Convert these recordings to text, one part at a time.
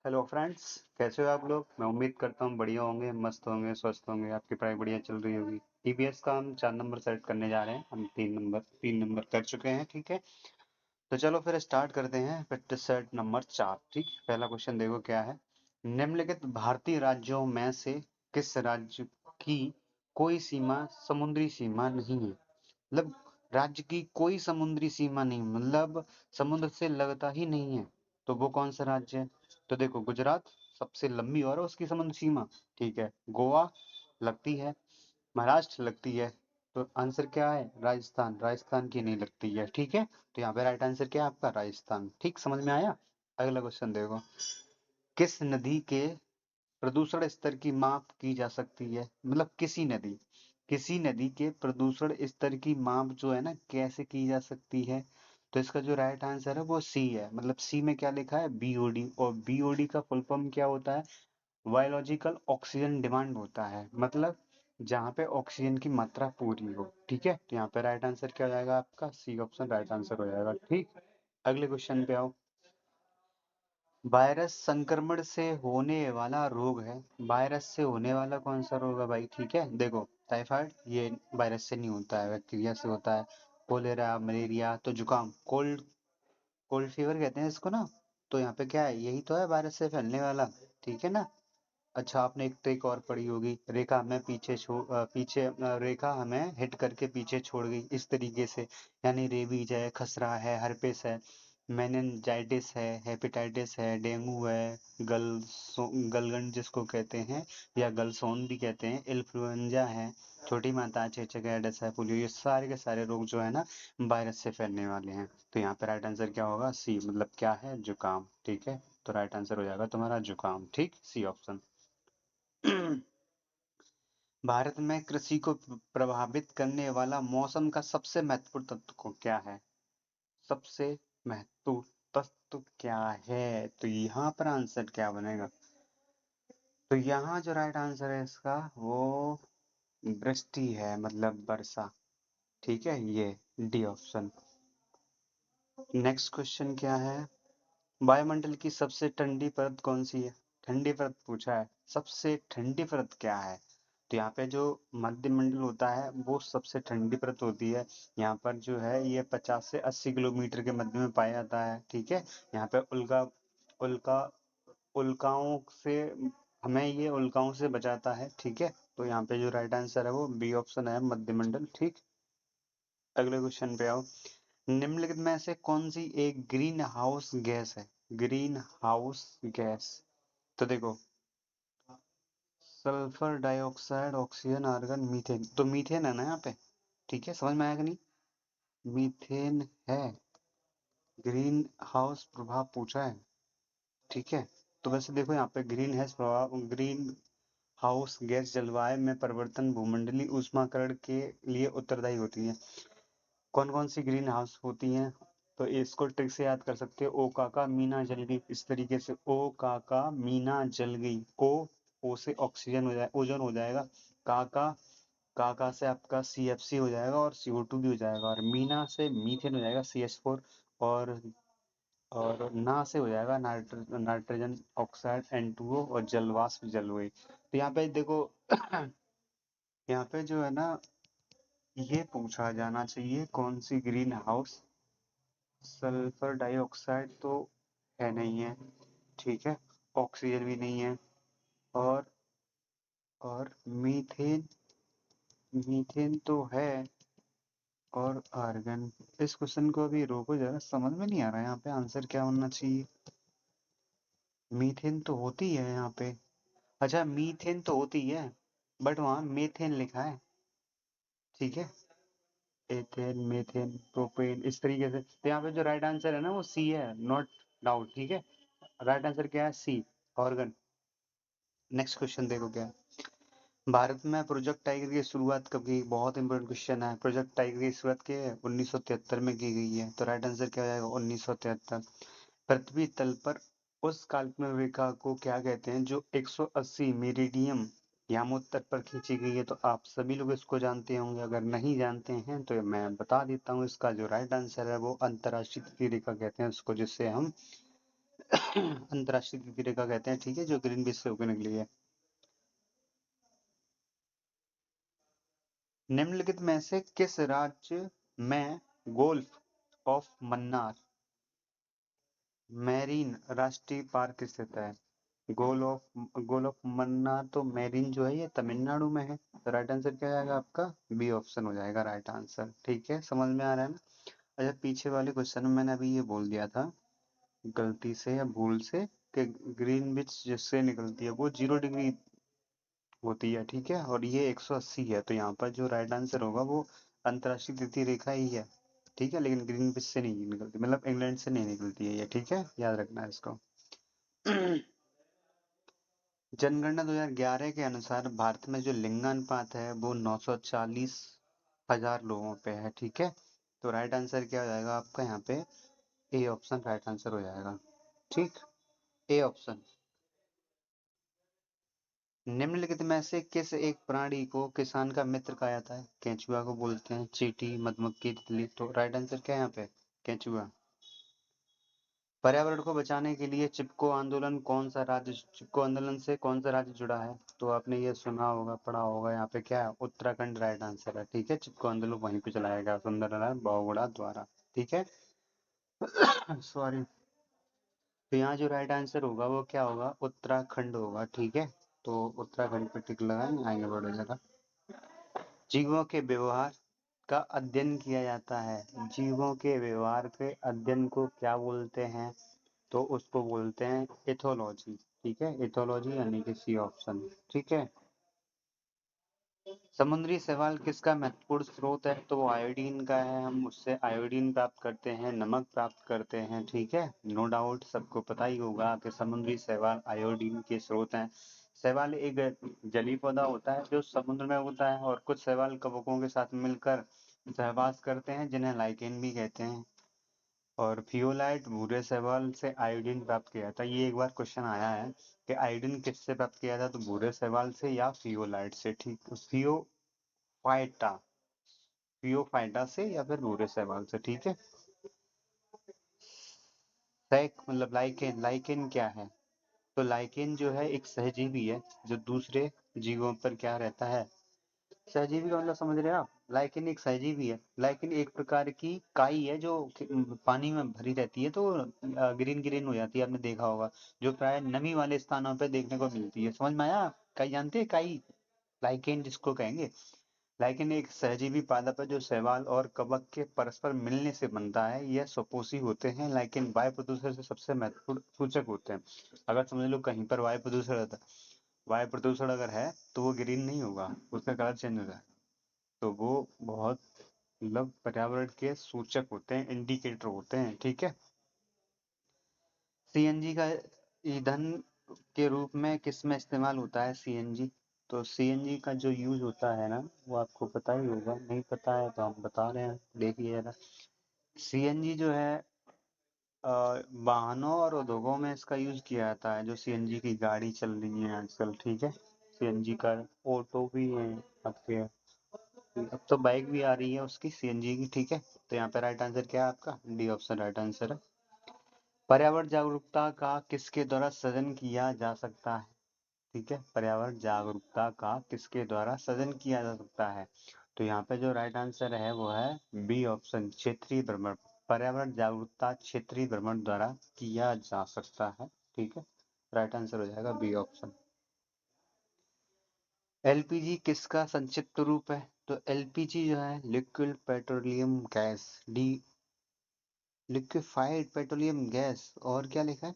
Hello friends. कैसे हो आप लोग? मैं उम्मीद करता हूँ बढ़िया होंगे, मस्त होंगे, स्वस्थ होंगे। आपकी पढ़ाई बढ़िया चल रही होगी। ईबीएस का हम 4 नंबर सेट करने जा रहे हैं। हम 3 नंबर कर चुके हैं। ठीक है, तो चलो फिर स्टार्ट करते हैं। Practice set number 4। ठीक, पहला क्वेश्चन देखो क्या है। निम्नलिखित भारतीय राज्यों में से किस राज्य की कोई सीमा समुद्री सीमा नहीं है? मतलब राज्य की कोई समुद्री सीमा नहीं, मतलब समुद्र से लगता ही नहीं है। तो वो कौन सा राज्य है? तो देखो, गुजरात सबसे लंबी और है उसकी समुद्र सीमा। ठीक है, गोवा लगती है, महाराष्ट्र लगती है। तो आंसर क्या है? राजस्थान। राजस्थान की नहीं लगती है। ठीक है, तो यहाँ पे राइट आंसर क्या है आपका? राजस्थान। ठीक, समझ में आया? अगला क्वेश्चन देखो। किस नदी के प्रदूषण स्तर की माप की जा सकती है? मतलब किसी नदी के प्रदूषण स्तर की माप जो है ना, कैसे की जा सकती है? तो इसका जो राइट आंसर है वो सी है। मतलब सी में क्या लिखा है? बीओडी। और बीओडी का फुल फॉर्म क्या होता है? बायोलॉजिकल ऑक्सीजन डिमांड होता है। मतलब जहाँ पे ऑक्सीजन की मात्रा पूरी हो। ठीक है, तो यहाँ पे राइट आंसर क्या हो जाएगा आपका? सी ऑप्शन राइट आंसर हो जाएगा। ठीक, अगले क्वेश्चन पे आओ। वायरस संक्रमण से होने वाला रोग है। वायरस से होने वाला कौन सा रोग है भाई? ठीक है, देखो, टाइफाइड ये वायरस से नहीं होता है, बैक्टीरिया से होता है। कोलेरा, मलेरिया, तो जुकाम, कोल्ड कोल्ड फीवर कहते हैं इसको ना। तो यहाँ पे क्या है? यही तो है वायरस से फैलने वाला। ठीक है ना। अच्छा, आपने एक ट्रिक और पढ़ी होगी, रेखा हमें रेखा हमें हिट करके पीछे छोड़ गई, इस तरीके से। यानी रेबीज है, खसरा है, हर्पेस है, मेनिनजाइटिस है, हेपेटाइटिस है, डेंगू है, गलगंड जिसको कहते हैं, या गलसोन भी कहते हैं, इन्फ्लुएंजा है, छोटी माता, चेचक एडिस है, पोलियो, ये सारे के सारे रोग जो है ना, वायरस से फैलने वाले हैं। तो यहाँ पे राइट आंसर क्या होगा? सी, मतलब क्या है? जुकाम। ठीक है, तो राइट आंसर हो जाएगा तुम्हारा जुकाम। ठीक, सी ऑप्शन। भारत में कृषि को प्रभावित करने वाला मौसम का सबसे महत्वपूर्ण तत्व को क्या है? सबसे महत्वपूर्ण तत्व क्या है? तो यहाँ पर आंसर क्या बनेगा? तो यहाँ जो राइट आंसर है इसका, वो वृष्टि है, मतलब वर्षा। ठीक है, ये डी ऑप्शन। नेक्स्ट क्वेश्चन क्या है? वायुमंडल की सबसे ठंडी परत कौन सी है? ठंडी परत पूछा है, सबसे ठंडी परत क्या है? तो यहाँ पे जो मध्य मंडल होता है वो सबसे ठंडी परत होती है। यहाँ पर जो है ये 50 से 80 किलोमीटर के मध्य में पाया जाता है। ठीक है, यहाँ पे उल्का उल्का उल्काओं से हमें ये उल्काओं से बचाता है। ठीक है, तो यहाँ पे जो राइट आंसर है वो बी ऑप्शन है, मध्य मंडल। ठीक, अगले क्वेश्चन पे आओ। निम्नलिखित में से कौन सी एक ग्रीन हाउस गैस है? Greenhouse gas. तो देखो, sulphur dioxide, oxygen, argon, methane. तो मीथेन है ना यहाँ पे। ठीक है, समझ में आया कि नहीं? मीथेन है। ग्रीन हाउस प्रभाव पूछा है। ठीक है, तो वैसे देखो यहाँ पे ग्रीन हाउस गैस जलवायु में परिवर्तन, भूमंडलीय ऊष्माकरण के लिए उत्तरदायी होती है। कौन कौन सी ग्रीन हाउस होती हैं? तो इसको ट्रिक से याद कर सकते हो। ओ काका मीना जल गई, इस तरीके से। ओ काका मीना जल गई। ओ से ऑक्सीजन हो जाए, ओजोन हो जाएगा। काका काका से आपका CFC हो जाएगा और CO2 भी हो जाएगा। और मीना से मीथेन हो जाएगा, CH4। और ना से हो जाएगा नाइट्रोजन ऑक्साइड, N2O। और जलवाष्प जल हुई। तो यहाँ पे देखो, यहाँ पे जो है ना, ये पूछा जाना चाहिए कौन सी ग्रीन हाउस। सल्फर डाइऑक्साइड तो है नहीं है। ठीक है, ऑक्सीजन भी नहीं है। और मीथेन मीथेन तो है। और आर्गन। इस क्वेश्चन को अभी रोको जरा, समझ में नहीं आ रहा है यहाँ पे आंसर क्या होना चाहिए। मीथेन तो होती है यहाँ पे। अच्छा, मीथेन तो होती है, बट वहाँ मेथेन लिखा है। ठीक है, एथेन, मेथेन, प्रोपेन, इस तरीके से। तो यहाँ पे जो राइट आंसर है ना वो सी है, नॉट डाउट। ठीक है, राइट आंसर क्या है? सी, ऑर्गन। नेक्स्ट क्वेश्चन देखो क्या है। भारत में प्रोजेक्ट टाइगर की शुरुआत कब की? बहुत इंपॉर्टेंट क्वेश्चन है। प्रोजेक्ट टाइगर की शुरुआत के 1973 में की गई है। तो राइट आंसर क्या हो जाएगा? 1973। पृथ्वी तल पर उस काल्पनिक रेखा को क्या कहते हैं जो 180 मेरिडियम यामोत्तर पर खींची गई है? तो आप सभी लोग इसको जानते होंगे। अगर नहीं जानते हैं तो मैं बता देता हूँ। इसका जो राइट आंसर है वो अंतर्राष्ट्रीय तिथि रेखा कहते हैं उसको, जिससे हम अंतरराष्ट्रीय तिथि रेखा कहते हैं, ठीक है, जो ग्रीनविच से होकर निकली है। निम्नलिखित में से किस राज्य में गोल्फ ऑफ मन्नार मैरीन राष्ट्रीय पार्क स्थित है? गोल ऑफ मन्नार तो मैरीन जो है ये तमिलनाडु में है, तो राइट आंसर क्या आएगा आपका? बी ऑप्शन हो जाएगा राइट आंसर। ठीक है, समझ में आ रहा है ना? अच्छा, पीछे वाले क्वेश्चन में मैंने अभी ये बोल दिया था गलती से या भूल से कि ग्रीनविच जिससे निकलती है वो 0 डिग्री होती है, ठीक है, और ये 180 है, तो यहाँ पर जो राइट आंसर होगा वो अंतरराष्ट्रीय तिथि रेखा ही है, ठीक है, लेकिन ग्रीनविच से नहीं निकलती, मतलब इंग्लैंड से नहीं निकलती है ये, ठीक है, याद रखना है इसको। जनगणना 2011 के अनुसार भारत में जो लिंगानुपात है वो 940,000 लोगों पे है, ठीक है, तो राइट आंसर क्या हो जाएगा आपका यहाँ पे? ए ऑप्शन राइट आंसर हो जाएगा, ठीक, ए ऑप्शन। निम्नलिखित में से किस एक प्राणी को किसान का मित्र कहा जाता है? केंचुआ को बोलते हैं, चींटी, मधुमक्खी, तितली, तो राइट आंसर क्या है यहाँ पे? केंचुआ। पर्यावरण को बचाने के लिए चिपको आंदोलन से कौन सा राज्य जुड़ा है? तो आपने ये सुना होगा, पढ़ा होगा, यहाँ पे क्या है? उत्तराखंड राइट आंसर है, ठीक है, चिपको आंदोलन वहीं पे चलाया गया सुंदरलाल बहुगुणा द्वारा, ठीक है। सॉरी। तो यहाँ जो राइट आंसर होगा वो क्या होगा? उत्तराखंड होगा, ठीक है, तो उत्तराखंड पे टिक लगाएं, आगे बढ़ो जरा। जीवों के व्यवहार का अध्ययन किया जाता है, जीवों के व्यवहार के अध्ययन को क्या बोलते हैं? तो उसको बोलते हैं एथोलॉजी, ठीक है, एथोलॉजी यानी कि सी ऑप्शन, ठीक है। समुद्री शैवाल किसका महत्वपूर्ण स्रोत है? तो वो आयोडीन का है, हम उससे आयोडीन प्राप्त करते हैं, नमक प्राप्त करते हैं, ठीक है, नो डाउट सबको पता ही होगा कि समुद्री शैवाल आयोडीन के स्रोत हैं। शैवाल एक जलीय पौधा होता है जो समुद्र में होता है, और कुछ शैवाल कवकों के साथ मिलकर सहवास करते हैं जिन्हें लाइकेन भी कहते हैं। और फियोलाइट भूरे शैवाल से आयोडीन प्राप्त किया था, ये एक बार क्वेश्चन आया है कि आयोडीन किससे प्राप्त किया था, तो भूरे शैवाल से या फियोलाइट से, ठीक, फाइटा फियोफाइटा से या फिर भूरे शैवाल से, ठीक है। सैक मतलब लाइकेन, लाइकेन क्या है? तो लाइकेन जो है एक सहजीवी है जो दूसरे जीवों पर क्या रहता है? सहजीवी का मतलब समझ रहे हैं आप? लाइकेन एक सहजीवी है, लाइकेन एक प्रकार की काई है जो पानी में भरी रहती है, तो ग्रीन ग्रीन हो जाती है, आपने देखा होगा, जो प्राय नमी वाले स्थानों पर देखने को मिलती है, समझ में आया? काई जानते हैं, काई, लाइकेन जिसको कहेंगे। लाइकेन एक सहजीवी पादप है जो शैवाल और कवक के परस्पर मिलने से बनता है, यह स्वपोषी होते हैं, लेकिन वायु प्रदूषण से सबसे महत्वपूर्ण सूचक होते हैं। अगर समझ लो कहीं पर वायु प्रदूषण रहता है, वायु प्रदूषण अगर है तो वो ग्रीन नहीं होगा, उसका कलर चेंज हो जाएगा, तो वो बहुत मतलब पर्यावरण के सूचक होते हैं, इंडिकेटर होते हैं, ठीक है। सीएनजी का ईंधन के रूप में किस में इस्तेमाल होता है? सीएनजी, तो सीएनजी का जो यूज होता है ना, वो आपको पता ही होगा, नहीं पता है तो हम बता रहे हैं, देखिए जरा। सीएनजी जो है वाहनों और उद्योगों में इसका यूज किया जाता है, जो सीएनजी की गाड़ी चल रही है आजकल, ठीक है, सीएनजी का ऑटो भी है आपके, अब तो बाइक भी आ रही है उसकी सीएनजी की, ठीक है, तो यहाँ पे राइट आंसर क्या है आपका? डी ऑप्शन राइट आंसर है। पर्यावरण जागरूकता का किसके द्वारा सृजन किया जा सकता है? ठीक है, पर्यावरण जागरूकता का किसके द्वारा सृजन किया जा सकता है? तो यहाँ पे जो राइट आंसर है वो है बी ऑप्शन, क्षेत्रीय भ्रमण। पर्यावरण जागरूकता क्षेत्रीय भ्रमण द्वारा किया जा सकता है, ठीक है, राइट आंसर हो जाएगा बी ऑप्शन। एलपीजी किसका संक्षिप्त रूप है? तो एलपीजी जो है liquid petroleum gas, D, liquefied petroleum gas, और क्या लिखा है?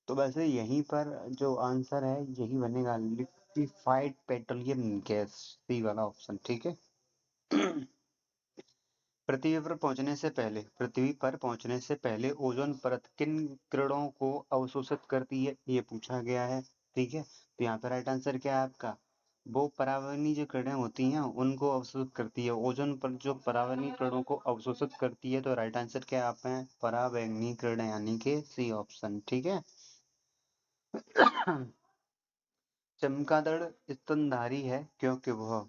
तो वैसे यहीं पर जो आंसर है यही बनेगा, लिक्विफाइड पेट्रोलियम गैस, सी वाला ऑप्शन, ठीक है। पृथ्वी पर पहुंचने से पहले ओजोन परत किन किरणों को अवशोषित करती है, ये पूछा गया है, ठीक है, तो यहाँ पे राइट आंसर क्या है आपका? वो परावैंगनी जो किरणें होती हैं उनको अवशोषित करती है, ओजोन पर जो परावैंगनी किरणों को अवशोषित करती है, तो राइट आंसर क्या है आप है? परावैंगनी किरणें, यानी कि सी ऑप्शन, ठीक है। चमगादड़ स्तनधारी है क्योंकि वह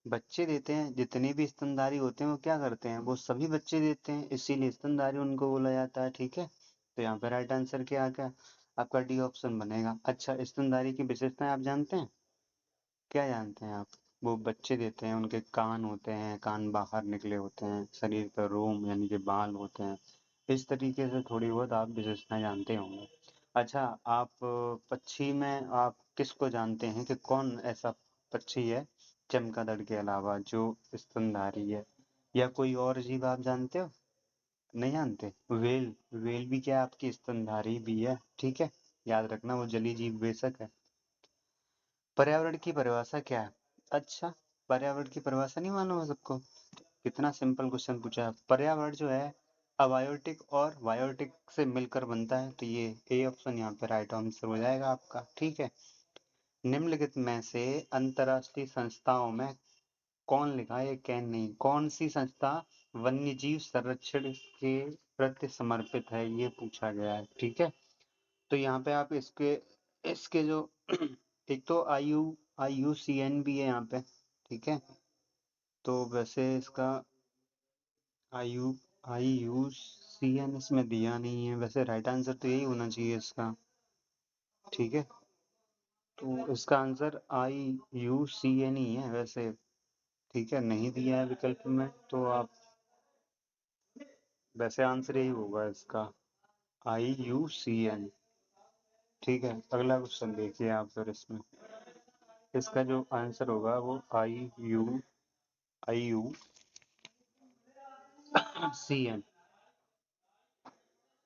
बच्चे देते हैं, जितने भी स्तनधारी होते हैं वो क्या करते हैं? वो सभी बच्चे देते हैं, इसीलिए स्तनधारी उनको बोला जाता है, ठीक है। तो यहाँ पे राइट आंसर क्या आ गया? आपका डी ऑप्शन बनेगा। अच्छा, स्तनधारी की विशेषताएं आप जानते हैं? क्या जानते हैं आप? वो बच्चे देते हैं, उनके कान होते हैं, कान बाहर निकले होते हैं, शरीर पर रोम यानी कि बाल होते हैं। इस तरीके से थोड़ी बहुत आप विशेषताएं जानते होंगे। अच्छा, आप पक्षी में आप किसको जानते हैं कि कौन ऐसा पक्षी है चमगादड़ के अलावा जो स्तनधारी है? या कोई और जीव आप जानते हो? नहीं जानते? वेल। वेल भी क्या आपकी स्तनधारी भी है, ठीक है। याद रखना, वो जलीय जीव बेशक है। पर्यावरण की परिभाषा क्या है? अच्छा, पर्यावरण की परिभाषा नहीं मालूम है सबको? कितना सिंपल क्वेश्चन पूछा है। पर्यावरण जो है अबायोटिक और बायोटिक से मिलकर बनता है, तो ये ए ऑप्शन यहाँ पे राइट आंसर हो जाएगा आपका, ठीक है। निम्नलिखित में से अंतर्राष्ट्रीय संस्थाओं में कौन लिखा है? कैन नहीं, कौन सी संस्था वन्य जीव संरक्षण के प्रति समर्पित है, ये पूछा गया है, ठीक है। तो यहाँ पे आप इसके इसके जो एक तो IUCN भी है यहाँ पे, ठीक है। तो वैसे इसका IU IUCN इसमें दिया नहीं है, वैसे राइट आंसर तो यही होना चाहिए इसका, ठीक है। तो इसका आंसर IUCN ही है वैसे, ठीक है। नहीं दिया है विकल्प में तो आप, वैसे आंसर यही होगा इसका, IUCN, ठीक है। अगला क्वेश्चन देखिए आप फिर इसमें, इसका जो आंसर होगा वो IUCN,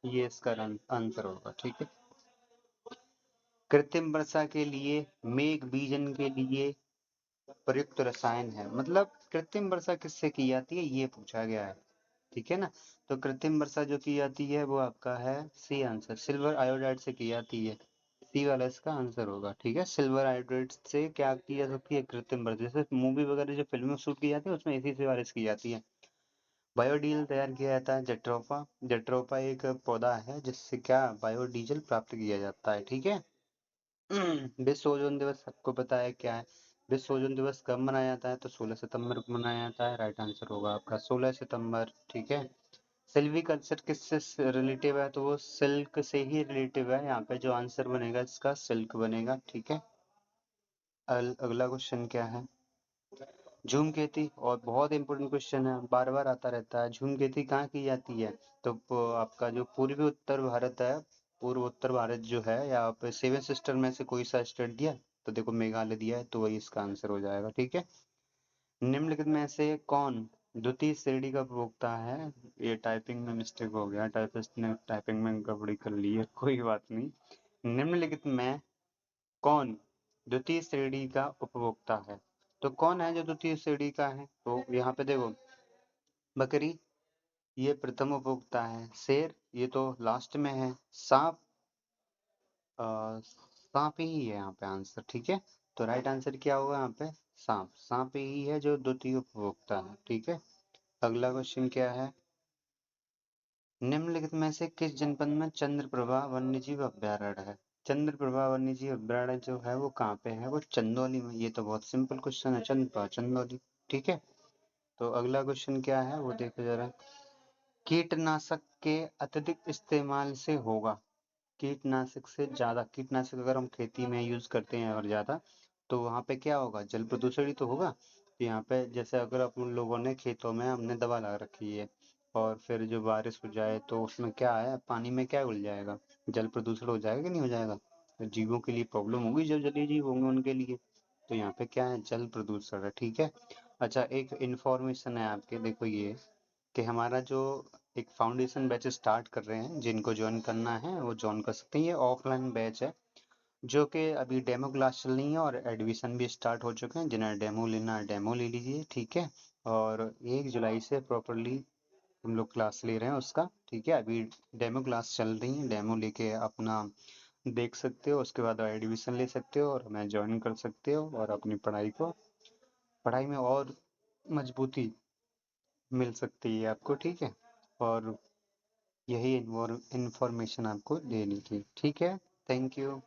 ये इसका आंसर होगा, ठीक है। कृत्रिम वर्षा के लिए मेघ बीजन के लिए प्रयुक्त रसायन है, मतलब कृत्रिम वर्षा किससे की जाती है ये पूछा गया है, ठीक है ना। तो कृत्रिम वर्षा जो की जाती है वो आपका है सी आंसर, सिल्वर आयोडाइड से की जाती है। सी वाला इसका आंसर होगा, ठीक है। सिल्वर आयोडाइड से क्या की जा सकती है? कृत्रिम वर्षा, जैसे मूवी वगैरह जो फिल्में शूट की जाती है उसमें इसी से बारिश की जाती है। बायोडीजल तैयार किया जाता है जट्रोफा, जट्रोफा एक पौधा है जिससे क्या बायोडीजल प्राप्त किया जाता है, ठीक है। विश्व ओजोन दिवस सबको पता है क्या है? विश्व ओजोन दिवस कब मनाया जाता है? तो 16 सितंबर को मनाया जाता है, राइट आंसर होगा आपका 16 सितंबर, ठीक है। सिल्वी कल्चर किससे रिलेटिव है? तो वो सिल्क से ही रिलेटिव है, यहाँ पे जो आंसर बनेगा इसका सिल्क बनेगा, ठीक है। अगला क्वेश्चन क्या है? धूमकेतु, और बहुत इंपॉर्टेंट क्वेश्चन है, बार बार आता रहता है। धूमकेतु कहाँ की जाती है? तो आपका जो पूर्वी उत्तर भारत है, पूर्व उत्तर भारत जो है, यहाँ पे सेवन सिस्टर में से कोई सा स्टेट दिया? तो देखो मेघालय दिया है, तो वही इसका आंसर हो जाएगा, ठीक है। निम्नलिखित में से कौन द्वितीय श्रेणी का उपभोक्ता है? ये टाइपिंग में मिस्टेक हो गया, टाइपिस्ट ने टाइपिंग में गड़बड़ी कर ली है, कोई बात नहीं। निम्नलिखित में कौन द्वितीय श्रेणी का उपभोक्ता है? तो कौन है जो द्वितीय श्रेणी का है? तो यहाँ पे देखो, बकरी ये प्रथम उपभोक्ता है, शेर ये तो लास्ट में है, सांप सांप ही है यहाँ पे आंसर, ठीक है। तो राइट आंसर क्या होगा यहाँ पे? सांप, सांप ही है जो द्वितीय उपभोक्ता है, ठीक है। अगला क्वेश्चन क्या है? निम्नलिखित में से किस जनपद में चंद्रप्रभा वन्यजीव अभयारण्य है? चंद्रप्रभा वन्यजीव अभयारण्य जो है वो कहाँ पे है? वो चंदौली में। ये तो बहुत सिंपल क्वेश्चन है, चंद्रप्रभा चंदौली, ठीक है। तो अगला क्वेश्चन क्या है वो देखो जरा। कीटनाशक के अत्यधिक इस्तेमाल से होगा, कीटनाशक से ज्यादा, कीटनाशक अगर हम खेती में यूज करते हैं और ज्यादा, तो वहाँ पे क्या होगा? जल प्रदूषण ही तो होगा। तो यहाँ पे जैसे अगर अपन लोगों ने खेतों में हमने दवा लगा रखी है और फिर जो बारिश हो जाए तो उसमें क्या है, पानी में क्या घुल जाएगा? जल प्रदूषण हो जाएगा कि नहीं हो जाएगा? तो जीवों के लिए प्रॉब्लम होगी, जो जलीय जीव होंगे उनके लिए। तो यहाँ पे क्या है? जल प्रदूषण है, ठीक है। अच्छा, एक इंफॉर्मेशन है आपके, देखो ये कि हमारा जो एक फाउंडेशन बैच स्टार्ट कर रहे हैं, जिनको ज्वाइन करना है वो ज्वाइन कर सकते हैं। ये ऑफलाइन बैच है जो कि अभी डेमो क्लास चल रही है और एडमिशन भी स्टार्ट हो चुके हैं। जिन्हें डेमो लेना है डेमो ले लीजिए, ठीक है। और 1 जुलाई से प्रॉपरली हम लोग क्लास ले रहे हैं उसका, ठीक है। अभी डेमो क्लास चल रही है, डेमो लेके अपना देख सकते हो, उसके बाद एडमिशन ले सकते हो और हमें ज्वाइन कर सकते हो और अपनी पढ़ाई में और मजबूती मिल सकती है आपको, ठीक है। और यही इन्फॉर्मेशन आपको देनी थी, ठीक है। Thank you.